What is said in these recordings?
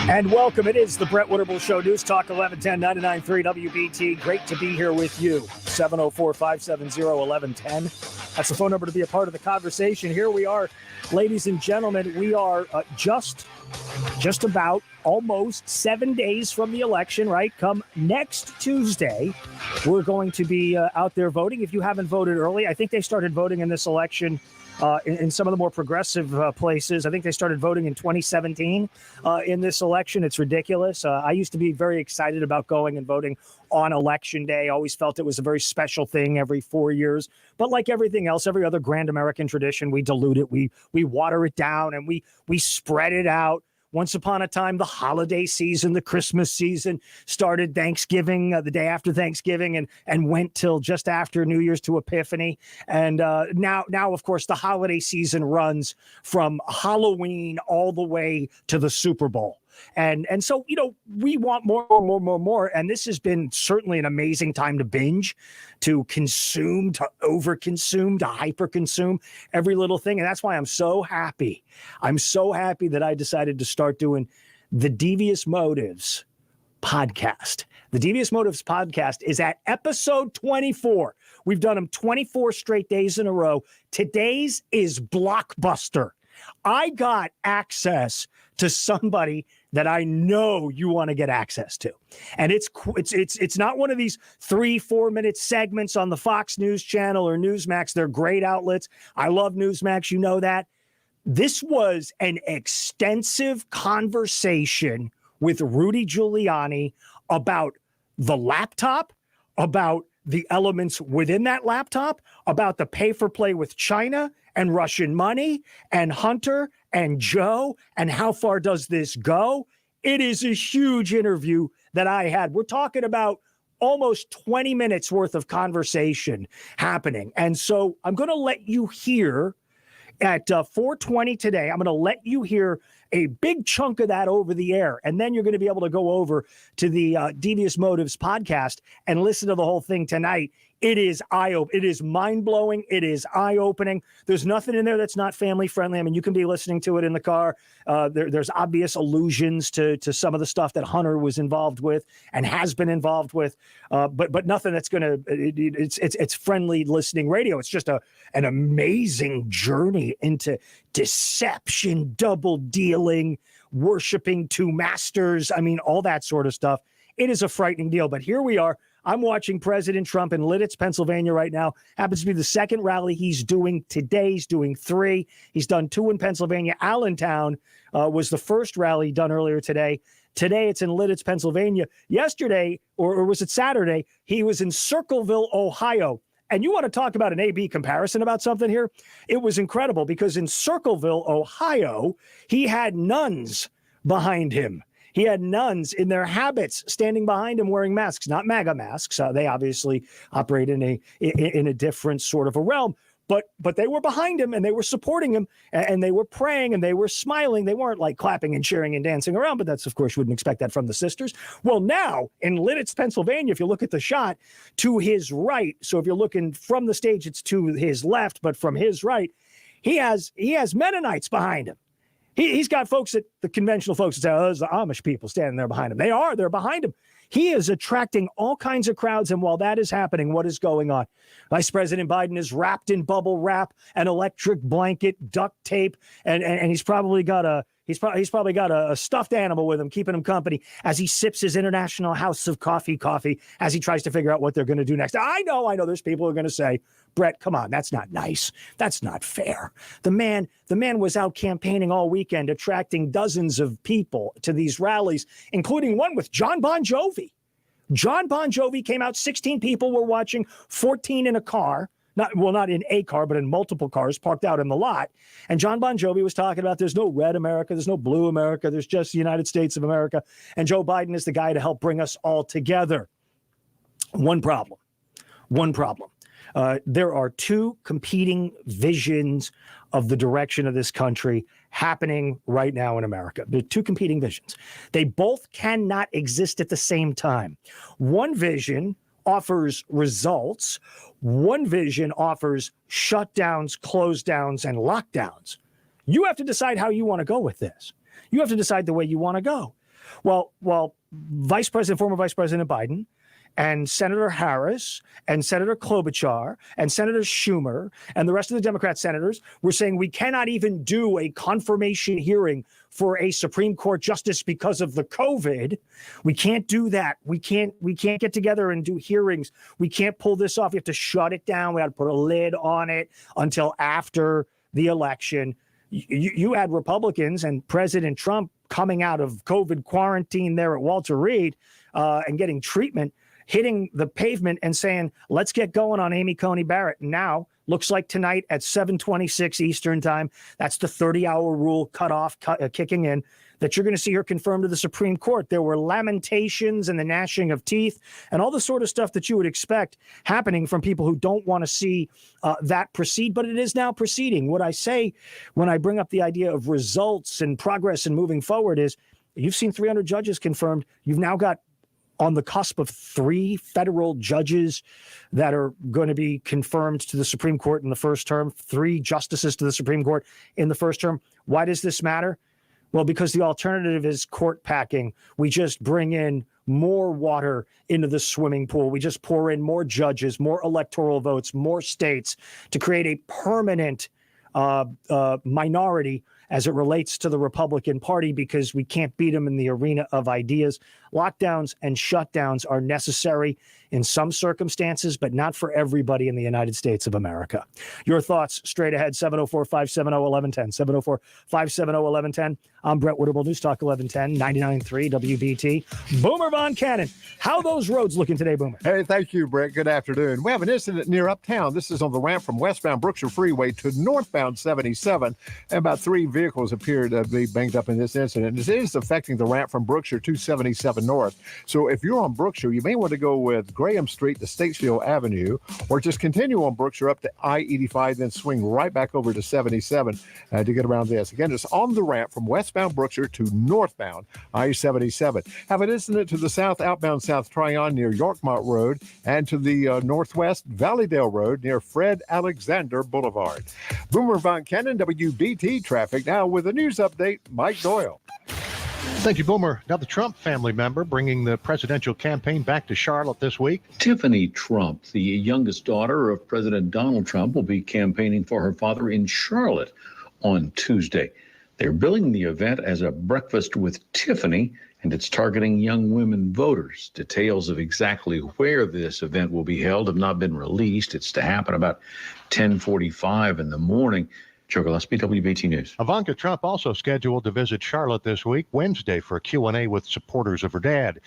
And welcome. It is the Brett Winterble Show, News Talk 1110 99.3 WBT. Great to be here with you. 704-570-1110. That's the phone number to be a part of the conversation. Here we are, ladies and gentlemen. We are just about almost 7 days from the election, right? Come next Tuesday, we're going to be out there voting. If you haven't voted early, I think they started voting in this election in some of the more progressive places. I think they started voting in 2017 in this election. It's ridiculous. I used to be very excited about going and voting on Election Day. Always felt it was a very special thing every 4 years. But like everything else, every other grand American tradition, we dilute it, we water it down, and we spread it out. Once upon a time, the holiday season, the Christmas season started Thanksgiving, the day after Thanksgiving, and went till just after New Year's to Epiphany. And now, of course, the holiday season runs from Halloween all the way to the Super Bowl. And so, we want more. And this has been certainly an amazing time to binge, to consume, to overconsume, to hyperconsume every little thing. And that's why I'm so happy. I'm so happy that I decided to start doing the Devious Motives podcast. The Devious Motives podcast is at episode 24. We've done them 24 straight days in a row. Today's is blockbuster. I got access to somebody that I know you want to get access to. And it's not one of these 3-4 minute segments on the Fox News channel or Newsmax. They're great outlets. I love Newsmax. You know that. This was an extensive conversation with Rudy Giuliani about the laptop, about the elements within that laptop, about the pay for play with China and Russian money and Hunter and Joe and how far does this go? It is a huge interview that I had. We're talking about almost 20 minutes worth of conversation happening. And so I'm going to let you hear at 4:20 today. I'm going to let you hear a big chunk of that over the air. And then you're going to be able to go over to the Devious Motives podcast and listen to the whole thing tonight. It is it is mind-blowing. It is eye-opening. There's nothing in there that's not family-friendly. I mean, you can be listening to it in the car. There's obvious allusions to some of the stuff that Hunter was involved with and has been involved with, but nothing that's going to it's friendly listening radio. It's just an amazing journey into deception, double dealing, worshiping two masters. I mean, all that sort of stuff. It is a frightening deal, but here we are. I'm watching President Trump in Lidditz, Pennsylvania right now. Happens to be the second rally he's doing today. He's doing 3. He's done 2 in Pennsylvania. Allentown was the first rally done earlier today. Today it's in Lidditz, Pennsylvania. Yesterday, or was it Saturday, he was in Circleville, Ohio. And you want to talk about an A-B comparison about something here? It was incredible because in Circleville, Ohio, he had nuns behind him. He had nuns in their habits standing behind him wearing masks, not MAGA masks. They obviously operate in a different sort of a realm. But they were behind him and they were supporting him and they were praying and they were smiling. They weren't like clapping and cheering and dancing around, but that's, of course, you wouldn't expect that from the sisters. Well, now in Lidditz, Pennsylvania, if you look at the shot to his right, so if you're looking from the stage, it's to his left, but from his right, he has Mennonites behind him. He's got folks that the conventional folks that say, oh, there's the Amish people standing there behind him. They're behind him. He is attracting all kinds of crowds. And while that is happening, what is going on? Vice President Biden is wrapped in bubble wrap, an electric blanket, duct tape, and he's probably got a stuffed animal with him, keeping him company as he sips his International House of Coffee as he tries to figure out what they're going to do next. I know there's people who are going to say, Brett, come on, that's not nice. That's not fair. The man was out campaigning all weekend, attracting dozens of people to these rallies, including one with John Bon Jovi. John Bon Jovi came out, 16 people were watching, 14 in a car. Not in a car, but in multiple cars parked out in the lot. And John Bon Jovi was talking about there's no red America, there's no blue America, there's just the United States of America. And Joe Biden is the guy to help bring us all together. One problem. There are 2 competing visions of the direction of this country happening right now in America. There are 2 competing visions. They both cannot exist at the same time. One vision offers results. One vision offers shutdowns, close downs, and lockdowns. You have to decide how you want to go with this. You have to decide the way you want to go. Well, former Vice President Biden and Senator Harris and Senator Klobuchar and Senator Schumer and the rest of the Democrat senators were saying we cannot even do a confirmation hearing for a Supreme Court justice because of the COVID. We can't do that. We can't get together and do hearings. We can't pull this off. We have to shut it down. We have to put a lid on it until after the election. You had Republicans and President Trump coming out of COVID quarantine there at Walter Reed and getting treatment, hitting the pavement and saying, let's get going on Amy Coney Barrett. Now, looks like tonight at 7:26 Eastern time, that's the 30-hour rule cutoff kicking in, that you're going to see her confirmed to the Supreme Court. There were lamentations and the gnashing of teeth and all the sort of stuff that you would expect happening from people who don't want to see that proceed, but it is now proceeding. What I say when I bring up the idea of results and progress and moving forward is you've seen 300 judges confirmed. You've now got on the cusp of 3 federal judges that are going to be confirmed to the Supreme Court in the first term, 3 justices to the Supreme Court in the first term. Why does this matter? Well, because the alternative is court packing. We just bring in more water into the swimming pool. We just pour in more judges, more electoral votes, more states to create a permanent minority as it relates to the Republican Party because we can't beat them in the arena of ideas. Lockdowns and shutdowns are necessary in some circumstances, but not for everybody in the United States of America. Your thoughts straight ahead, 704-570-1110, 704-570-1110. I'm Brett Winterble, News Talk 1110, 99.3 WBT. Boomer Von Cannon. How those roads looking today, Boomer? Hey, thank you, Brett. Good afternoon. We have an incident near Uptown. This is on the ramp from westbound Brookshire Freeway to northbound 77. And about 3 vehicles appear to be banged up in this incident. This is affecting the ramp from Brookshire to 77 North. So if you're on Brookshire, you may want to go with Graham Street to Statesville Avenue, or just continue on Brookshire up to I-85, then swing right back over to 77 to get around this. Again, it's on the ramp from westbound Brookshire to northbound I-77. Have an incident to the south, outbound South Tryon near Yorkmont Road, and to the northwest, Valleydale Road near Fred Alexander Boulevard. Boomer Von Cannon, WBT Traffic. Now with a news update, Mike Doyle. Thank you, Boomer. Now, the Trump family member bringing the presidential campaign back to Charlotte this week. Tiffany Trump, the youngest daughter of President Donald Trump, will be campaigning for her father in Charlotte on Tuesday. They're billing the event as a breakfast with Tiffany, and it's targeting young women voters. Details of exactly where this event will be held have not been released. It's to happen about 10:45 in the morning. Joe Gillespie, WBT News. Ivanka Trump also scheduled to visit Charlotte this week, Wednesday, for a Q&A with supporters of her dad.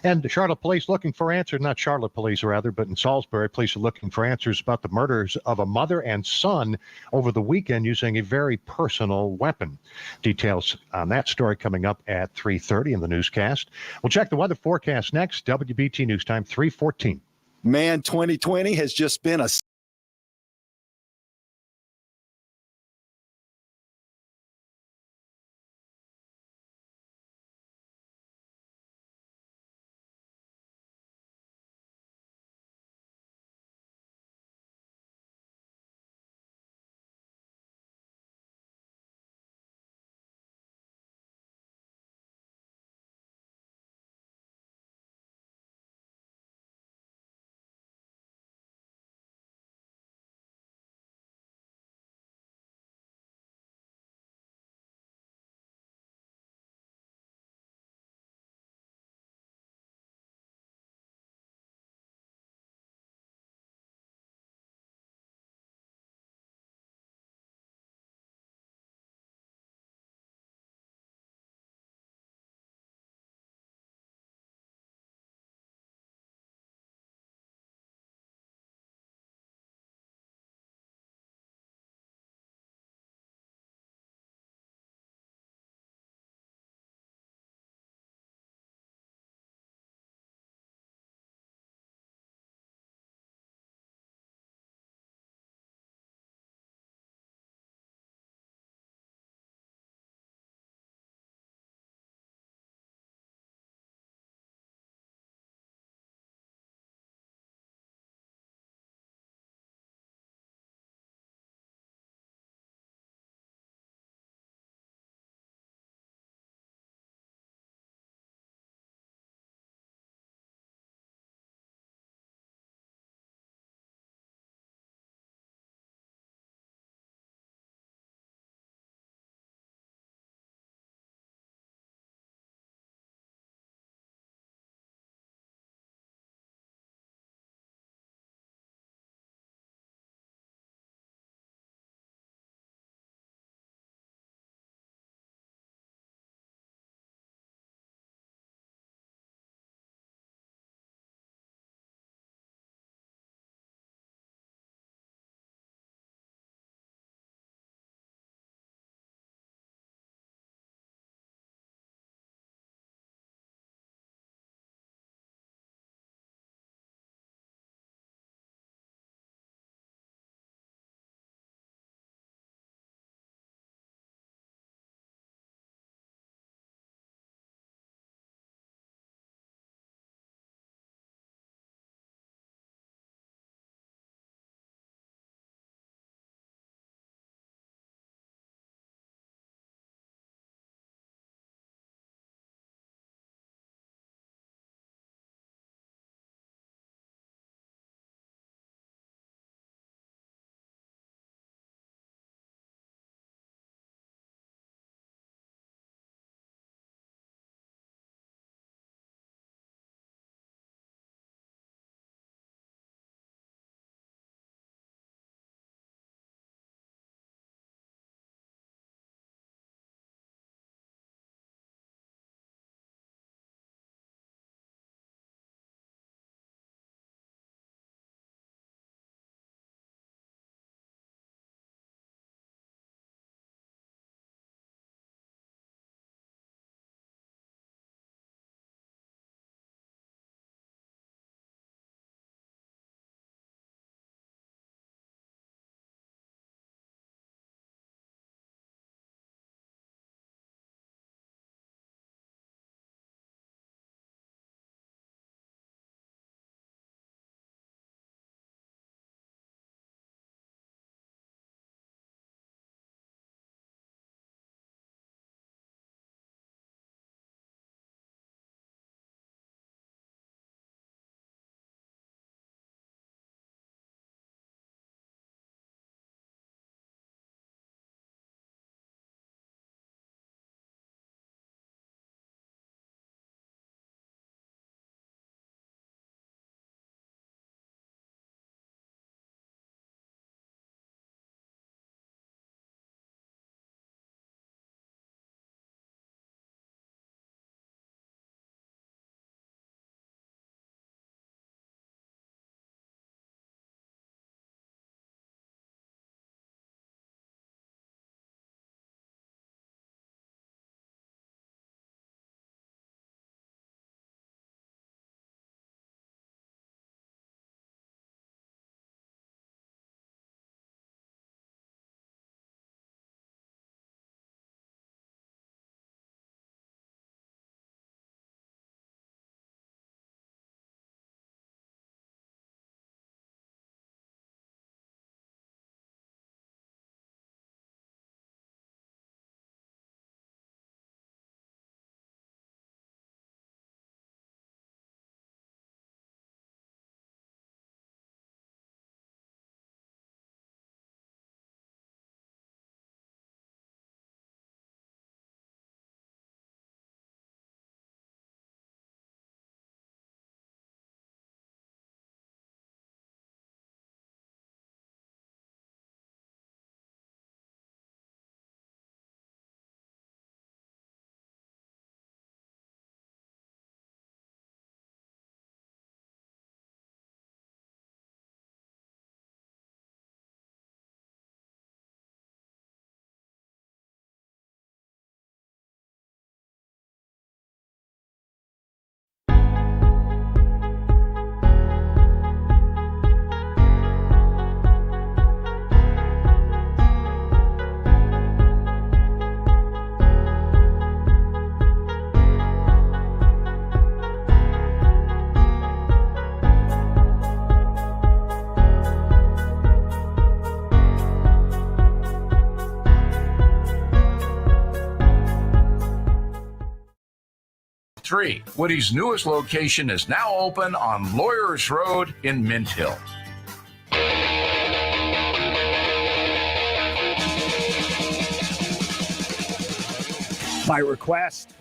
And Charlotte police looking for answers, not Charlotte police rather, but in Salisbury, police are looking for answers about the murders of a mother and son over the weekend using a very personal weapon. Details on that story coming up at 3:30 in the newscast. We'll check the weather forecast next. WBT News Time, 3:14. Man, 2020 has just been a 3. Woody's newest location is now open on Lawyers Road in Mint Hill. By request,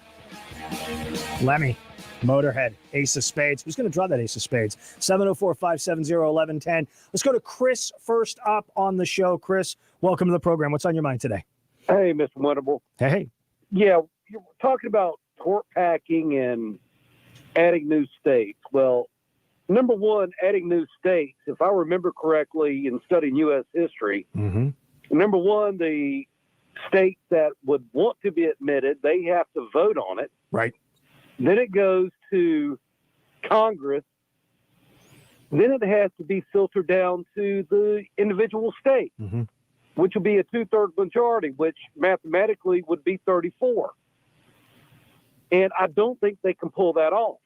Lemmy, Motorhead, Ace of Spades. Who's going to draw that Ace of Spades? 704-570-1110. Let's go to Chris first up on the show. Chris, welcome to the program. What's on your mind today? Hey, Mr. Winterble. Hey. Yeah, you're talking about court packing and adding new states. Well, number one, adding new states, if I remember correctly in studying U.S. history, number one, the states that would want to be admitted, they have to vote on it. Right. Then it goes to Congress. Then it has to be filtered down to the individual state, which will be a 2/3 majority, which mathematically would be 34. And I don't think they can pull that off.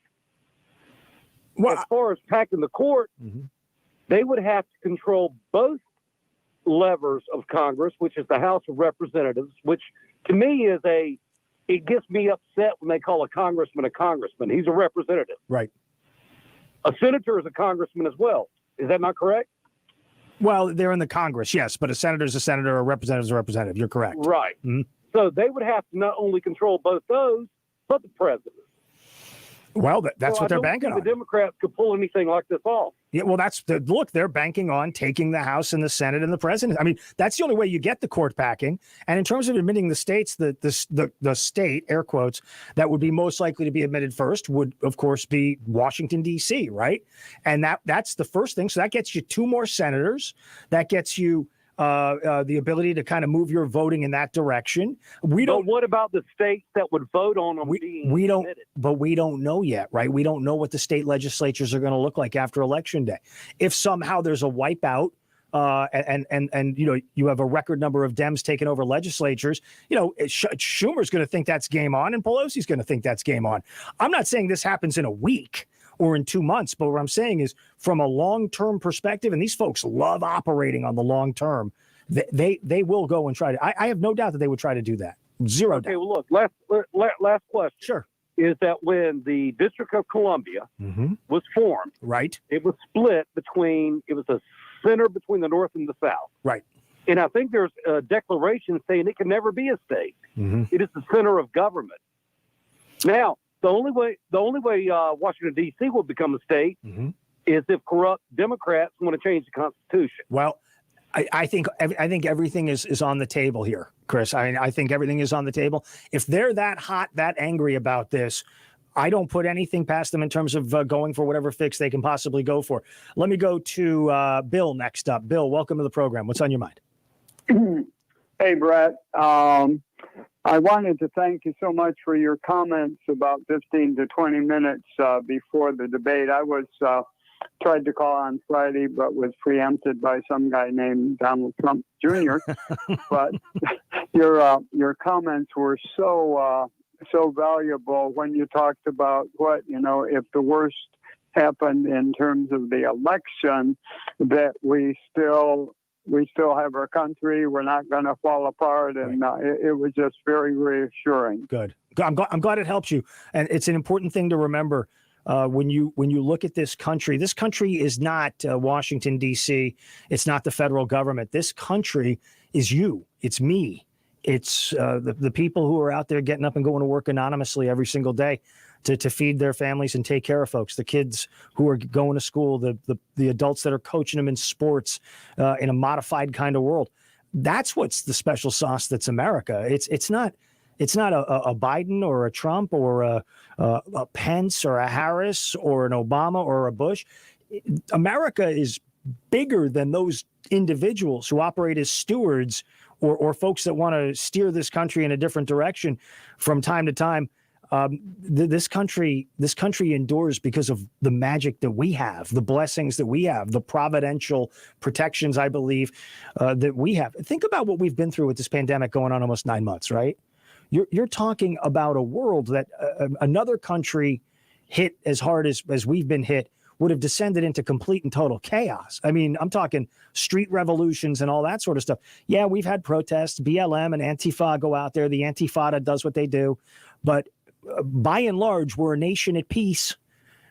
Well, as far as packing the court, they would have to control both levers of Congress, which is the House of Representatives, which to me is it gets me upset when they call a congressman a congressman. He's a representative. Right. A senator is a congressman as well. Is that not correct? Well, they're in the Congress, yes, but a senator is a senator, a representative is a representative. You're correct. Right. So they would have to not only control both those, but the president. Well, that's what they're banking on. The Democrats could pull anything like this off. Yeah, well, look, they're banking on taking the House and the Senate and the president. I mean, that's the only way you get the court packing. And in terms of admitting the states, the state, air quotes, that would be most likely to be admitted first would, of course, be Washington, D.C., right? And that's the first thing. So that gets you 2 more senators. That gets you the ability to kind of move your voting in that direction. But what about the states that would vote on them we don't, but we don't know yet, right? We don't know what the state legislatures are going to look like after Election Day. If somehow there's a wipeout, and you have a record number of Dems taking over legislatures, Schumer's going to think that's game on, and Pelosi's going to think that's game on. I'm not saying this happens in a week or in 2 months, but what I'm saying is from a long-term perspective, and these folks love operating on the long term, they will go and try to. I have no doubt that they would try to do that. Zero doubt. Okay, well, look, last question. Sure. Is that when the District of Columbia was formed, right? It was split it was a center between the North and the South. Right. And I think there's a declaration saying it can never be a state. It is the center of government. Now, the only way Washington, D.C. will become a state is if corrupt Democrats want to change the Constitution. Well, I think everything is on the table here, Chris. I think everything is on the table. If they're that hot, that angry about this, I don't put anything past them in terms of going for whatever fix they can possibly go for. Let me go to Bill next up. Bill, welcome to the program. What's on your mind? Hey, Brett. I wanted to thank you so much for your comments about 15 to 20 minutes before the debate. I was tried to call on Friday, but was preempted by some guy named Donald Trump Jr. But your comments were so valuable when you talked about if the worst happened in terms of the election, that we still have our country. We're not going to fall apart, and it was just very reassuring. Good. I'm glad it helps you, and it's an important thing to remember when you look at this country. This country is not Washington, D.C. It's not the federal government. This country is you. It's me. It's the people who are out there getting up and going to work anonymously every single day to feed their families and take care of folks, the kids who are going to school, the adults that are coaching them in sports in a modified kind of world. That's what's the special sauce that's America. It's not a Biden or a Trump or a Pence or a Harris or an Obama or a Bush. America is bigger than those individuals who operate as stewards or folks that want to steer this country in a different direction from time to time. This country endures because of the magic that we have, the blessings that we have, the providential protections, I believe, that we have. Think about what we've been through with this pandemic going on almost 9 months, right? You're talking about a world that another country hit as hard as we've been hit would have descended into complete and total chaos. I mean, I'm talking street revolutions and all that sort of stuff. Yeah, we've had protests, BLM and Antifa go out there. The Antifada does what they do. But by and large, we're a nation at peace.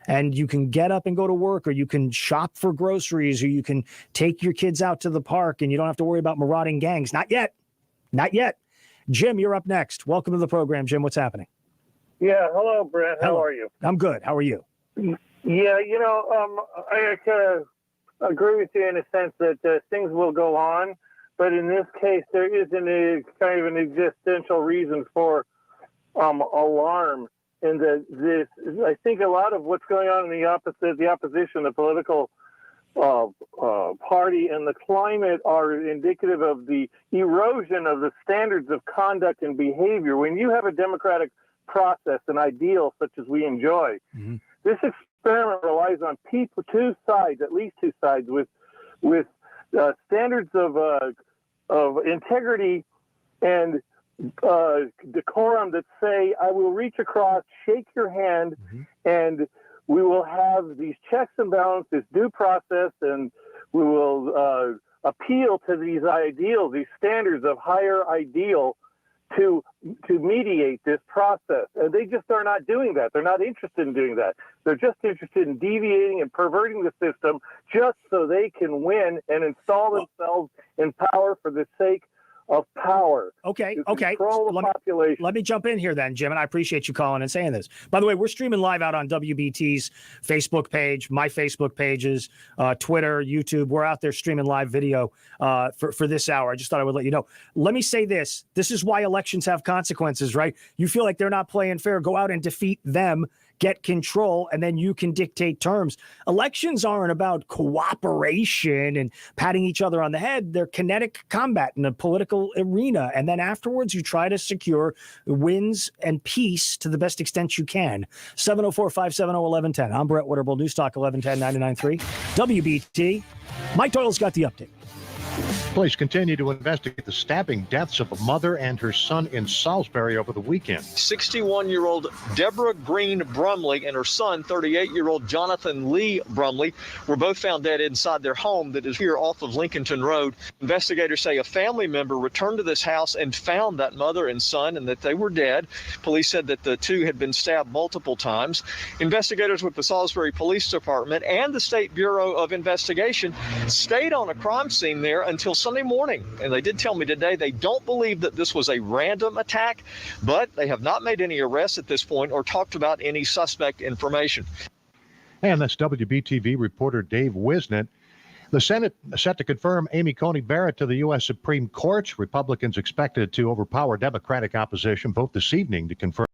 And you can get up and go to work, or you can shop for groceries, or you can take your kids out to the park, and you don't have to worry about marauding gangs. Not yet. Not yet. Jim, you're up next. Welcome to the program, Jim. What's happening? Yeah. Hello, Brent. How are you? I'm good. How are you? Yeah. I kind of agree with you in a sense that things will go on, but in this case, there isn't a kind of an existential reason for alarm. And I think a lot of what's going on in the opposition, the political party, and the climate are indicative of the erosion of the standards of conduct and behavior. When you have a democratic process, an ideal such as we enjoy, this experiment relies on people, at least two sides, with standards of integrity and decorum that say, I will reach across, shake your hand, and we will have these checks and balances, due process, and we will appeal to these ideals, these standards of higher ideal to mediate this process. And they just are not doing that. They're not interested in doing that. They're just interested in deviating and perverting the system just so they can win and install themselves in power for the sake of power. Okay. Control the population. Let me jump in here then, Jim, and I appreciate you calling and saying this. By the way, we're streaming live out on WBT's Facebook page, my Facebook pages, Twitter, YouTube. We're out there streaming live video for this hour. I just thought I would let you know. Let me say this. This is why elections have consequences, right? You feel like they're not playing fair. Go out and defeat them, get control, and then you can dictate terms. Elections aren't about cooperation and patting each other on the head. They're kinetic combat in a political arena. And then afterwards, you try to secure wins and peace to the best extent you can. 704-570-1110. I'm Brett Winterble, Newstalk 1110 99.3 WBT. Mike Doyle's got the update. Police continue to investigate the stabbing deaths of a mother and her son in Salisbury over the weekend. 61-year-old Deborah Green Brumley and her son, 38-year-old Jonathan Lee Brumley, were both found dead inside their home that is here off of Lincolnton Road. Investigators say a family member returned to this house and found that mother and son and that they were dead. Police said that the two had been stabbed multiple times. Investigators with the Salisbury Police Department and the State Bureau of Investigation stayed on a crime scene there until Sunday morning. And they did tell me today they don't believe that this was a random attack, but they have not made any arrests at this point or talked about any suspect information. And that's WBTV reporter Dave Wisnett. The Senate set to confirm Amy Coney Barrett to the U.S. Supreme Court. Republicans expected to overpower Democratic opposition vote this evening to confirm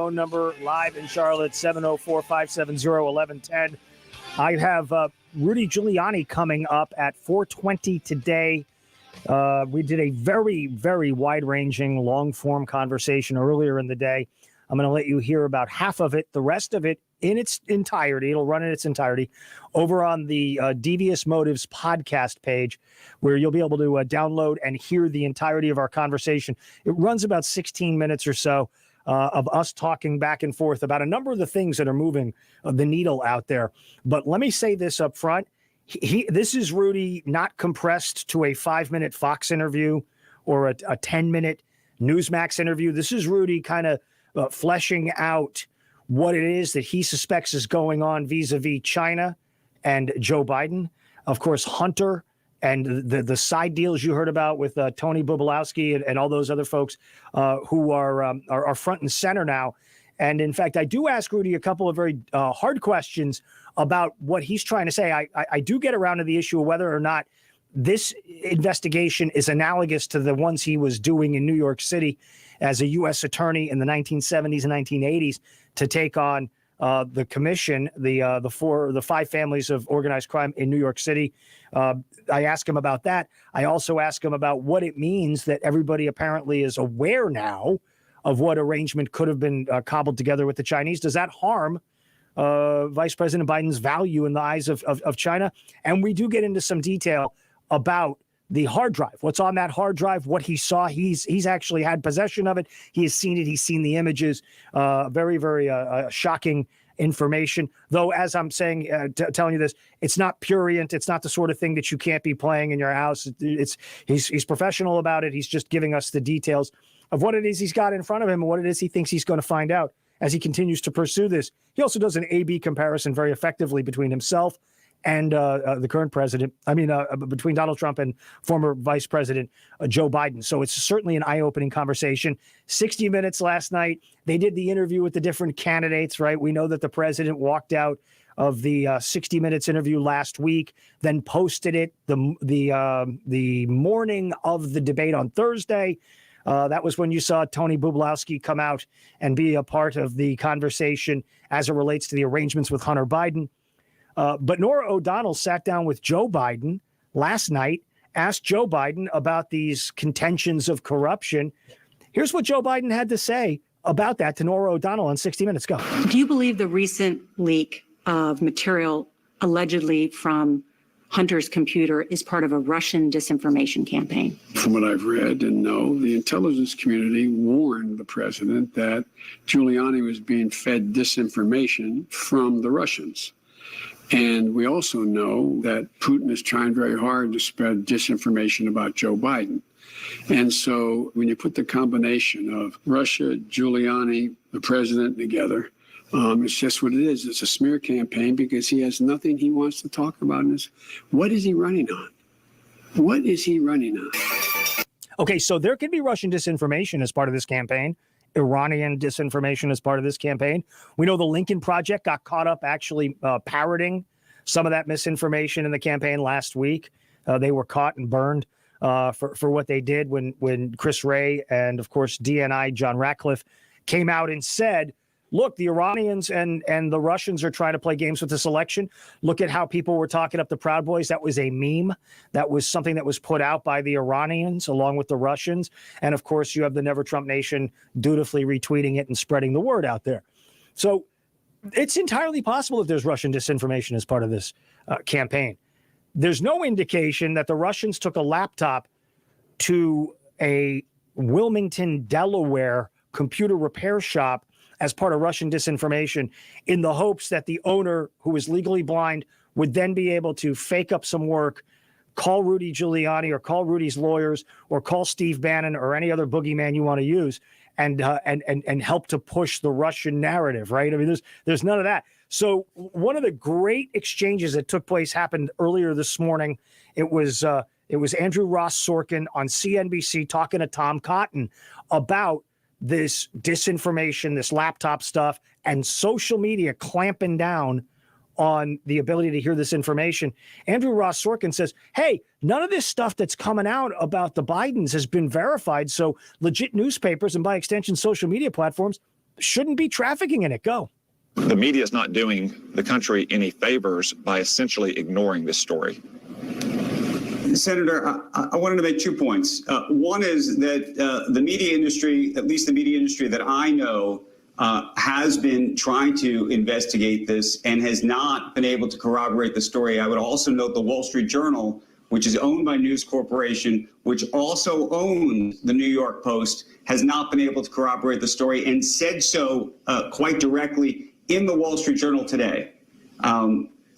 phone number live in Charlotte, 704-570-1110. I have Rudy Giuliani coming up at 4:20 today. We did a very, very wide-ranging, long-form conversation earlier in the day. I'm going to let you hear about half of it. The rest of it in its entirety, it'll run in its entirety, over on the Devious Motives podcast page, where you'll be able to download and hear the entirety of our conversation. It runs about 16 minutes or so of us talking back and forth about a number of the things that are moving the needle out there. But let me say this up front. This is Rudy not compressed to a 5-minute Fox interview or a 10-minute Newsmax interview. This is Rudy kind of fleshing out what it is that he suspects is going on vis-a-vis China and Joe Biden. Of course, Hunter and the side deals you heard about with Tony Bobolowski and all those other folks who are front and center now. And in fact, I do ask Rudy a couple of very hard questions about what he's trying to say. I do get around to the issue of whether or not this investigation is analogous to the ones he was doing in New York City as a U.S. attorney in the 1970s and 1980s to take on the commission, the 5 families of organized crime in New York City. I ask him about that. I also ask him about what it means that everybody apparently is aware now of what arrangement could have been cobbled together with the Chinese. Does that harm Vice President Biden's value in the eyes of China? And we do get into some detail about the hard drive, what's on that hard drive, what he saw. He's actually had possession of it. He has seen it. He's seen the images. Very, very shocking information. Though, as I'm saying, telling you this, it's not prurient. It's not the sort of thing that you can't be playing in your house. He's professional about it. He's just giving us the details of what it is he's got in front of him and what it is he thinks he's going to find out as he continues to pursue this. He also does an A-B comparison very effectively between himself and the current president, between Donald Trump and former Vice President Joe Biden. So it's certainly an eye-opening conversation. 60 Minutes last night, they did the interview with the different candidates, right? We know that the president walked out of the 60 Minutes interview last week, then posted it the morning of the debate on Thursday. That was when you saw Tony Bobolowski come out and be a part of the conversation as it relates to the arrangements with Hunter Biden. But Norah O'Donnell sat down with Joe Biden last night, asked Joe Biden about these contentions of corruption. Here's what Joe Biden had to say about that to Norah O'Donnell on 60 Minutes. Go. Do you believe the recent leak of material allegedly from Hunter's computer is part of a Russian disinformation campaign? From what I've read and know, the intelligence community warned the president that Giuliani was being fed disinformation from the Russians. And we also know that Putin is trying very hard to spread disinformation about Joe Biden. And so when you put the combination of Russia, Giuliani, the president together, it's just what it is. It's a smear campaign because he has nothing he wants to talk about. What is he running on? What is he running on? Okay, so there could be Russian disinformation as part of this campaign. Iranian disinformation as part of this campaign. We know the Lincoln Project got caught up actually parroting some of that misinformation in the campaign last week. They were caught and burned for what they did when Chris Wray and, of course, DNI John Ratcliffe came out and said, look, the Iranians and the Russians are trying to play games with this election. Look at how people were talking up the Proud Boys. That was a meme. That was something that was put out by the Iranians along with the Russians. And of course, you have the Never Trump Nation dutifully retweeting it and spreading the word out there. So it's entirely possible that there's Russian disinformation as part of this campaign. There's no indication that the Russians took a laptop to a Wilmington, Delaware computer repair shop as part of Russian disinformation in the hopes that the owner, who is legally blind, would then be able to fake up some work, call Rudy Giuliani or call Rudy's lawyers or call Steve Bannon or any other boogeyman you want to use and help to push the Russian narrative, right? I mean, there's none of that. So one of the great exchanges that took place happened earlier this morning. It was Andrew Ross Sorkin on CNBC talking to Tom Cotton about this disinformation, this laptop stuff, and social media clamping down on the ability to hear this information. Andrew Ross Sorkin says, hey, none of this stuff that's coming out about the Bidens has been verified. So legit newspapers and by extension, social media platforms shouldn't be trafficking in it. Go. The media is not doing the country any favors by essentially ignoring this story. Senator, I wanted to make 2 points. One is that the media industry, at least the media industry that I know, has been trying to investigate this and has not been able to corroborate the story. I would also note the Wall Street Journal, which is owned by News Corporation, which also owns the New York Post, has not been able to corroborate the story and said so quite directly in the Wall Street Journal today.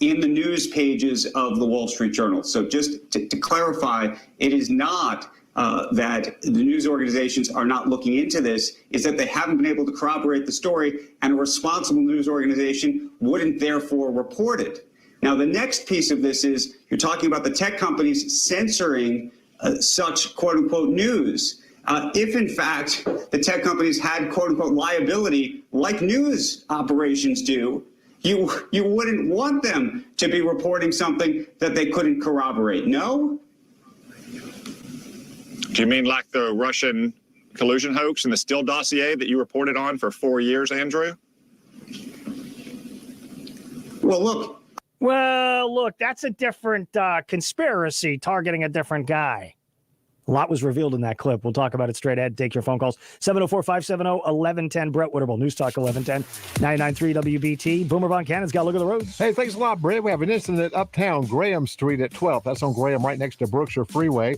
In the news pages of the Wall Street Journal. So just to clarify, it is not that the news organizations are not looking into this, it's that they haven't been able to corroborate the story, and a responsible news organization wouldn't therefore report it. Now, the next piece of this is you're talking about the tech companies censoring such quote-unquote news. If, in fact, the tech companies had quote-unquote liability like news operations do, you wouldn't want them to be reporting something that they couldn't corroborate, no? Do you mean like the Russian collusion hoax and the Steele dossier that you reported on for 4 years, Andrew? Well, look, that's a different conspiracy targeting a different guy. A lot was revealed in that clip. We'll talk about it straight ahead. Take your phone calls. 704-570-1110. Brett Winterble, News Talk 1110, 99.3 WBT. Boomer Von Cannon's got a look at the roads. Hey, thanks a lot, Brett. We have an incident uptown Graham Street at 12th. That's on Graham right next to Brookshire Freeway.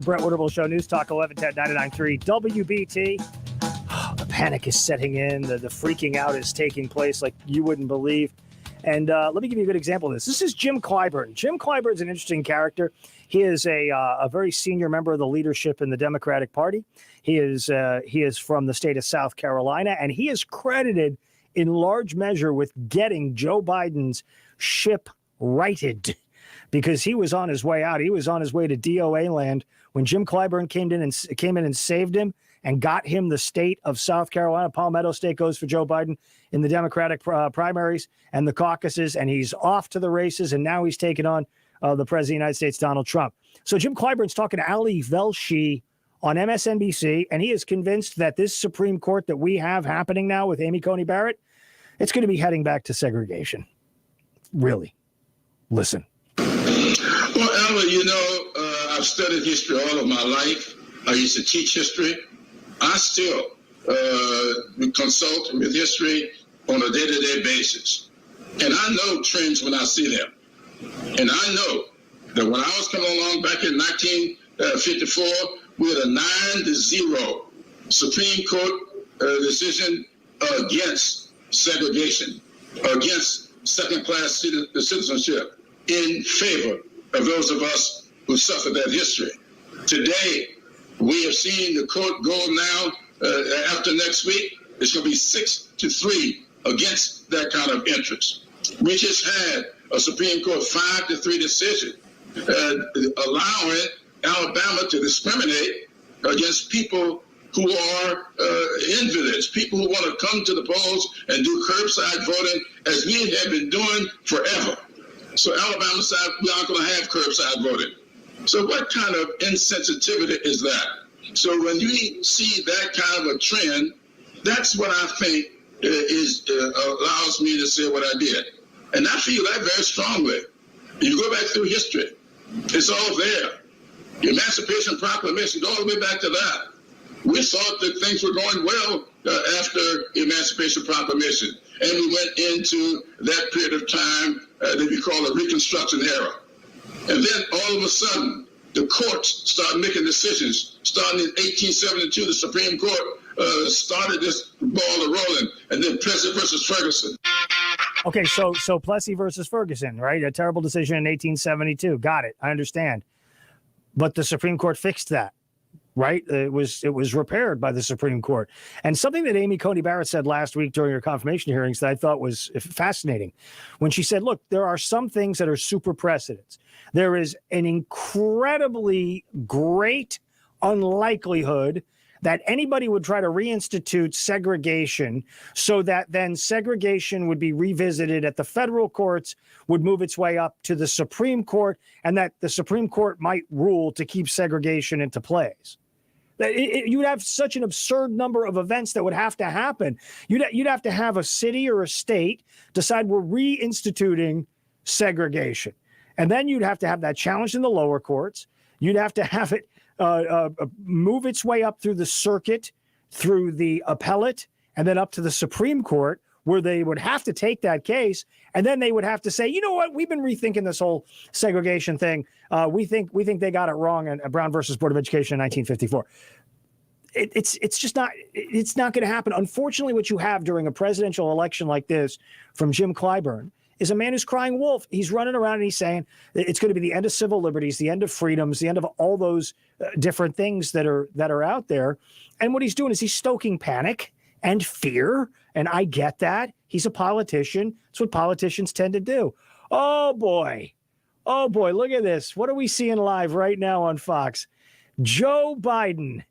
Brett Winterble Show, News Talk 1110 99.3 WBT. The panic is setting in. The freaking out is taking place like you wouldn't believe. And let me give you a good example of this. This is Jim Clyburn. Jim Clyburn's an interesting character. He is a very senior member of the leadership in the Democratic Party. He is from the state of South Carolina, and he is credited in large measure with getting Joe Biden's ship righted, because he was on his way out. He was on his way to DOA land when Jim Clyburn came in and saved him and got him the state of South Carolina. Palmetto State goes for Joe Biden in the Democratic primaries and the caucuses, and he's off to the races, and now he's taking on the President of the United States, Donald Trump. So Jim Clyburn's talking to Ali Velshi on MSNBC, and he is convinced that this Supreme Court that we have happening now with Amy Coney Barrett, it's going to be heading back to segregation. Really. Listen. Well, Albert, I've studied history all of my life. I used to teach history. I still consult with history on a day-to-day basis. And I know trends when I see them. And I know that when I was coming along back in 1954, we had a 9-0 Supreme Court decision against segregation, against second-class citizenship, in favor of those of us who suffered that history. Today, we have seen the court go now, after next week, it's going to be 6-3 against that kind of interest. We just had a Supreme Court 5-3 decision allowing Alabama to discriminate against people who are invalids, people who want to come to the polls and do curbside voting, as we have been doing forever. So Alabama said, we aren't going to have curbside voting. So what kind of insensitivity is that? So when you see that kind of a trend, that's what I think allows me to say what I did. And I feel that very strongly. You go back through history, it's all there. The Emancipation Proclamation, all the way back to that. We thought that things were going well after the Emancipation Proclamation. And we went into that period of time that we call the Reconstruction era. And then all of a sudden, the courts started making decisions. Starting in 1872, the Supreme Court started this ball rolling, and then Plessy versus Ferguson. Okay, so Plessy versus Ferguson, right? A terrible decision in 1872. Got it. I understand. But the Supreme Court fixed that, right? It was repaired by the Supreme Court. And something that Amy Coney Barrett said last week during her confirmation hearings that I thought was fascinating, when she said, look, there are some things that are super precedents. There is an incredibly great unlikelihood that anybody would try to reinstitute segregation so that then segregation would be revisited at the federal courts, would move its way up to the Supreme Court, and that the Supreme Court might rule to keep segregation into place. You would have such an absurd number of events that would have to happen. You'd have to have a city or a state decide we're reinstituting segregation. And then you'd have to have that challenged in the lower courts. You'd have to have it move its way up through the circuit, through the appellate, and then up to the Supreme Court, where they would have to take that case, and then they would have to say, you know what, we've been rethinking this whole segregation thing. We think they got it wrong in Brown versus Board of Education in 1954. It's just not going to happen. Unfortunately, what you have during a presidential election like this from Jim Clyburn is a man who's crying wolf. He's running around and he's saying it's going to be the end of civil liberties, the end of freedoms, the end of all those different things that are out there. And what he's doing is he's stoking panic and fear. And I get that. He's a politician. That's what politicians tend to do. Oh, boy. Look at this. What are we seeing live right now on Fox? Joe Biden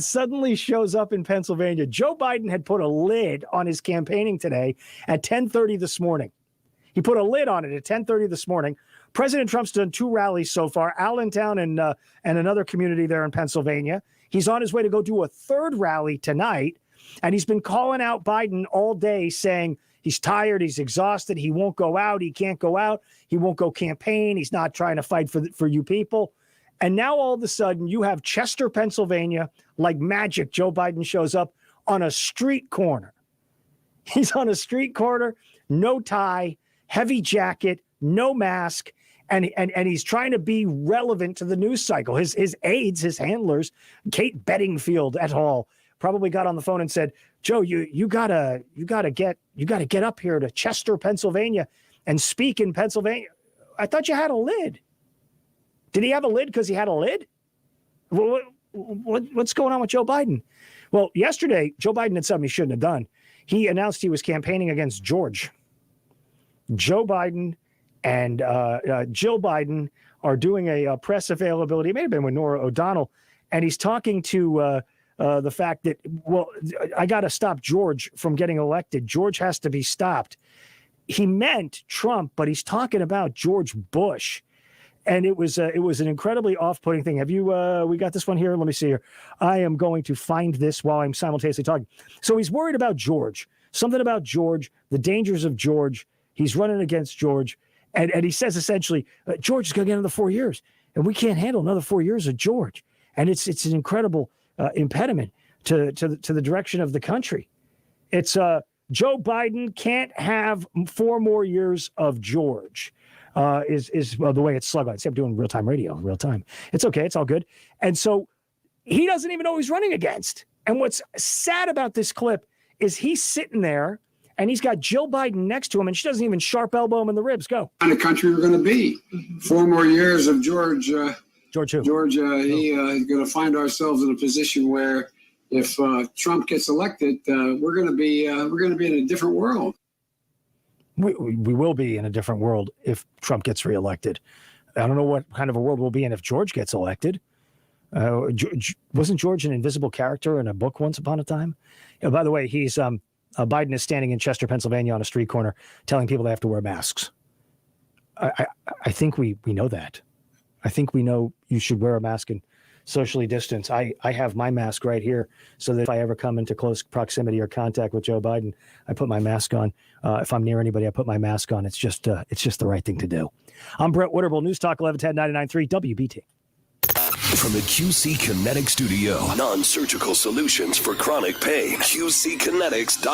suddenly shows up in Pennsylvania. Joe Biden had put a lid on his campaigning today at 10:30 this morning. He put a lid on it at 10:30 this morning. President Trump's done 2 rallies so far, Allentown and another community there in Pennsylvania. He's on his way to go do a 3rd rally tonight, and he's been calling out Biden all day saying he's tired, he's exhausted, he won't go out, he can't go out, he won't go campaign, he's not trying to fight for you people. And now all of a sudden you have Chester, Pennsylvania, like magic. Joe Biden shows up on a street corner. He's on a street corner, no tie, heavy jacket, no mask, And he's trying to be relevant to the news cycle. His aides, his handlers, Kate Bedingfield et al., probably got on the phone and said, Joe, you gotta get up here to Chester, Pennsylvania, and speak in Pennsylvania. I thought you had a lid. Did he have a lid because he had a lid? What's going on with Joe Biden? Well, yesterday, Joe Biden did something he shouldn't have done. He announced he was campaigning against George. Joe Biden and Jill Biden are doing a press availability. It may have been with Norah O'Donnell. And he's talking to the fact that, well, I got to stop George from getting elected. George has to be stopped. He meant Trump, but he's talking about George Bush. And it was an incredibly off-putting thing. Have you, we got this one here. Let me see here. I am going to find this while I'm simultaneously talking. So he's worried about George, something about George, the dangers of George. He's running against George. And he says essentially, George is going to get another 4 years, and we can't handle another 4 years of George. And it's an incredible impediment to the direction of the country. It's Joe Biden can't have 4 more years of George. Is the way it's slugged. See, I'm doing real-time radio, real time. It's okay. It's all good. And so he doesn't even know who he's running against. And what's sad about this clip is he's sitting there and he's got Jill Biden next to him and she doesn't even sharp elbow him in the ribs. Go. What kind of country we're going to be? 4 more years of George. George who? George, he's going to find ourselves in a position where if Trump gets elected, we're going to be in a different world. We will be in a different world if Trump gets reelected. I don't know what kind of a world we'll be in if George gets elected. Wasn't George an invisible character in a book once upon a time? By the way, he's Biden is standing in Chester, Pennsylvania on a street corner telling people they have to wear masks. I think we know that. I think we know you should wear a mask and socially distance. I have my mask right here so that if I ever come into close proximity or contact with Joe Biden, I put my mask on. If I'm near anybody, I put my mask on. It's just the right thing to do. I'm Brett Winterble, News Talk 1110 99.3 WBT. From the QC Kinetic Studio, non-surgical solutions for chronic pain. QCkinetics.com.